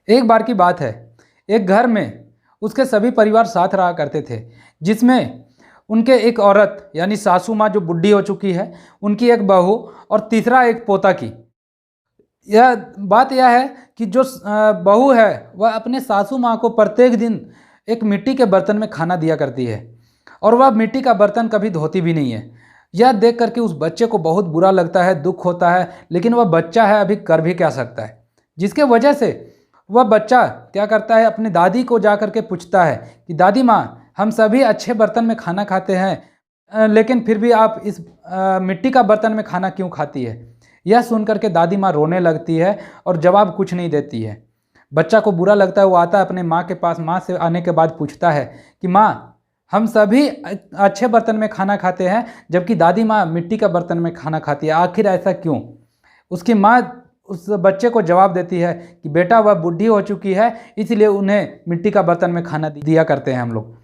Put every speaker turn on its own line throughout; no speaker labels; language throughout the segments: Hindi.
एक बार की बात है, एक घर में उसके सभी परिवार साथ रहा करते थे, जिसमें उनके एक औरत यानी सासू माँ जो बुढ़ी हो चुकी है, उनकी एक बहू और तीसरा एक पोता की। यह बात यह है कि जो बहू है वह अपने सासू माँ को प्रत्येक दिन एक मिट्टी के बर्तन में खाना दिया करती है और वह मिट्टी का बर्तन कभी धोती भी नहीं है। यह देख करके उस बच्चे को बहुत बुरा लगता है, दुख होता है, लेकिन वह बच्चा है, अभी कर भी क्या सकता है। जिसके वजह से वह बच्चा क्या करता है, अपनी दादी को जा करके पूछता है कि दादी माँ, हम सभी अच्छे बर्तन में खाना खाते हैं, लेकिन फिर भी आप इस मिट्टी का बर्तन में खाना क्यों खाती है। यह सुन करके दादी माँ रोने लगती है और जवाब कुछ नहीं देती है। बच्चा को बुरा लगता है, वो आता है अपने माँ के पास। माँ से आने के बाद पूछता है कि माँ, हम सभी अच्छे बर्तन में खाना खाते हैं, जबकि दादी माँ मिट्टी का बर्तन में खाना खाती है, आखिर ऐसा क्यों। उसकी माँ उस बच्चे को जवाब देती है कि बेटा, वह बूढ़ी हो चुकी है, इसलिए उन्हें मिट्टी का बर्तन में खाना दिया करते हैं हम लोग।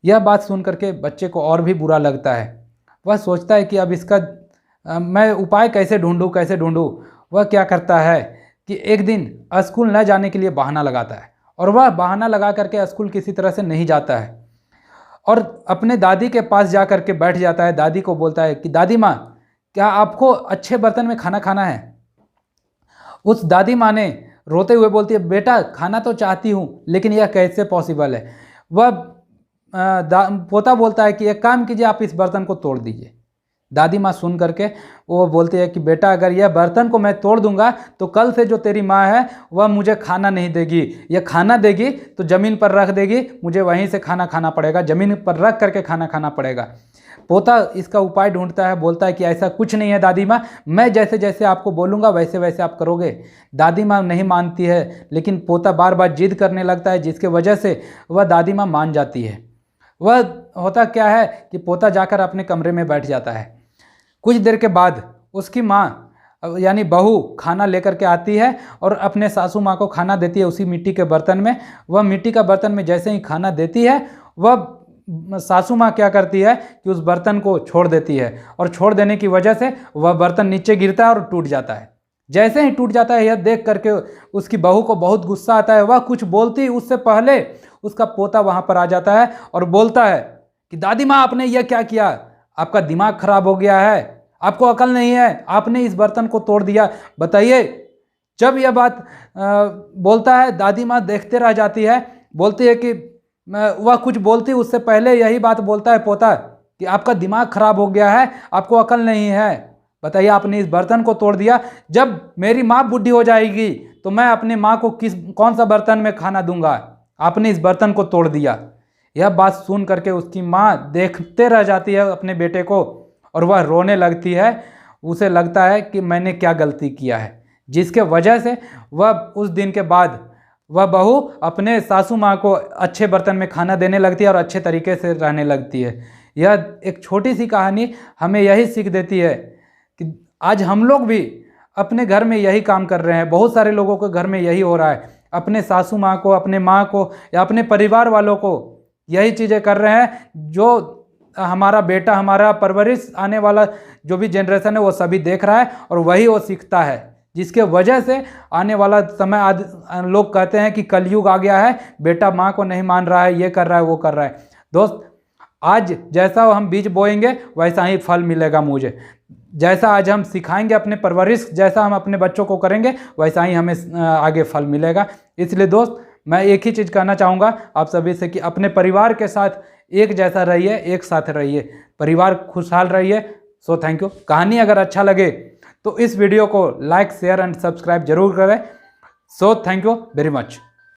यह बात सुन करके बच्चे को और भी बुरा लगता है। वह सोचता है कि अब इसका मैं उपाय कैसे ढूंढूं। वह क्या करता है कि एक दिन स्कूल न जाने के लिए बहाना लगाता है और वह बहाना लगा करके स्कूल किसी तरह से नहीं जाता है और अपने दादी के पास जा करके बैठ जाता है। दादी को बोलता है कि दादी माँ, क्या आपको अच्छे बर्तन में खाना खाना है। उस दादी माँ ने रोते हुए बोलती है, बेटा खाना तो चाहती हूँ, लेकिन यह कैसे पॉसिबल है। वह पोता बोलता है कि एक काम कीजिए, आप इस बर्तन को तोड़ दीजिए। दादी माँ सुन करके वो बोलती है कि बेटा, अगर यह बर्तन को मैं तोड़ दूंगा तो कल से जो तेरी माँ है वह मुझे खाना नहीं देगी। यह खाना देगी तो ज़मीन पर रख देगी, मुझे वहीं से खाना खाना पड़ेगा, ज़मीन पर रख करके खाना खाना पड़ेगा। पोता इसका उपाय ढूंढता है, बोलता है कि ऐसा कुछ नहीं है दादी माँ, मैं जैसे जैसे आपको बोलूँगा वैसे वैसे आप करोगे। दादी माँ नहीं मानती है, लेकिन पोता बार बार जिद करने लगता है, जिसके वजह से वह दादी माँ मान जाती है। वह होता क्या है कि पोता जाकर अपने कमरे में बैठ जाता है। कुछ देर के बाद उसकी माँ यानी बहू खाना लेकर के आती है और अपने सासू माँ को खाना देती है उसी मिट्टी के बर्तन में। वह मिट्टी का बर्तन में जैसे ही खाना देती है, वह सासू माँ क्या करती है कि उस बर्तन को छोड़ देती है और छोड़ देने की वजह से वह बर्तन नीचे गिरता है और टूट जाता है। जैसे ही टूट जाता है, यह देख करके उसकी बहू को बहुत गुस्सा आता है। वह कुछ बोलती उससे पहले उसका पोता वहाँ पर आ जाता है और बोलता है कि दादी माँ, आपने यह क्या किया, आपका दिमाग खराब हो गया है, आपको अकल नहीं है, आपने इस बर्तन को तोड़ दिया, बताइए। जब यह बात बोलता है, दादी माँ देखते रह जाती है। बोलती है कि वह कुछ बोलती उससे पहले यही बात बोलता है पोता कि आपका दिमाग खराब हो गया है, आपको अकल नहीं है, बताइए आपने इस बर्तन को तोड़ दिया। जब मेरी माँ बूढ़ी हो जाएगी तो मैं अपनी माँ को कौन सा बर्तन में खाना दूंगा, आपने इस बर्तन को तोड़ दिया। यह बात सुन करके उसकी माँ देखते रह जाती है अपने बेटे को और वह रोने लगती है। उसे लगता है कि मैंने क्या गलती किया है, जिसके वजह से वह उस दिन के बाद वह बहू अपने सासू माँ को अच्छे बर्तन में खाना देने लगती है और अच्छे तरीके से रहने लगती है। यह एक छोटी सी कहानी हमें यही सीख देती है कि आज हम लोग भी अपने घर में यही काम कर रहे हैं। बहुत सारे लोगों के घर में यही हो रहा है, अपने सासू माँ को, अपने माँ को या अपने परिवार वालों को यही चीज़ें कर रहे हैं, जो हमारा बेटा, हमारा परवरिश आने वाला जो भी जनरेशन है वो सभी देख रहा है और वही वो सीखता है, जिसके वजह से आने वाला समय लोग कहते हैं कि कलयुग आ गया है, बेटा माँ को नहीं मान रहा है, ये कर रहा है, वो कर रहा है। दोस्त, आज जैसा हम बीज बोएंगे वैसा ही फल मिलेगा मुझे। जैसा आज हम सिखाएंगे अपने परवरिश, जैसा हम अपने बच्चों को करेंगे वैसा ही हमें आगे फल मिलेगा। इसलिए दोस्त, मैं एक ही चीज़ कहना चाहूँगा आप सभी से कि अपने परिवार के साथ एक जैसा रहिए, एक साथ रहिए, परिवार खुशहाल रहिए। So thank you. कहानी अगर अच्छा लगे तो इस वीडियो को लाइक, शेयर एंड सब्सक्राइब जरूर करें। So thank you very much.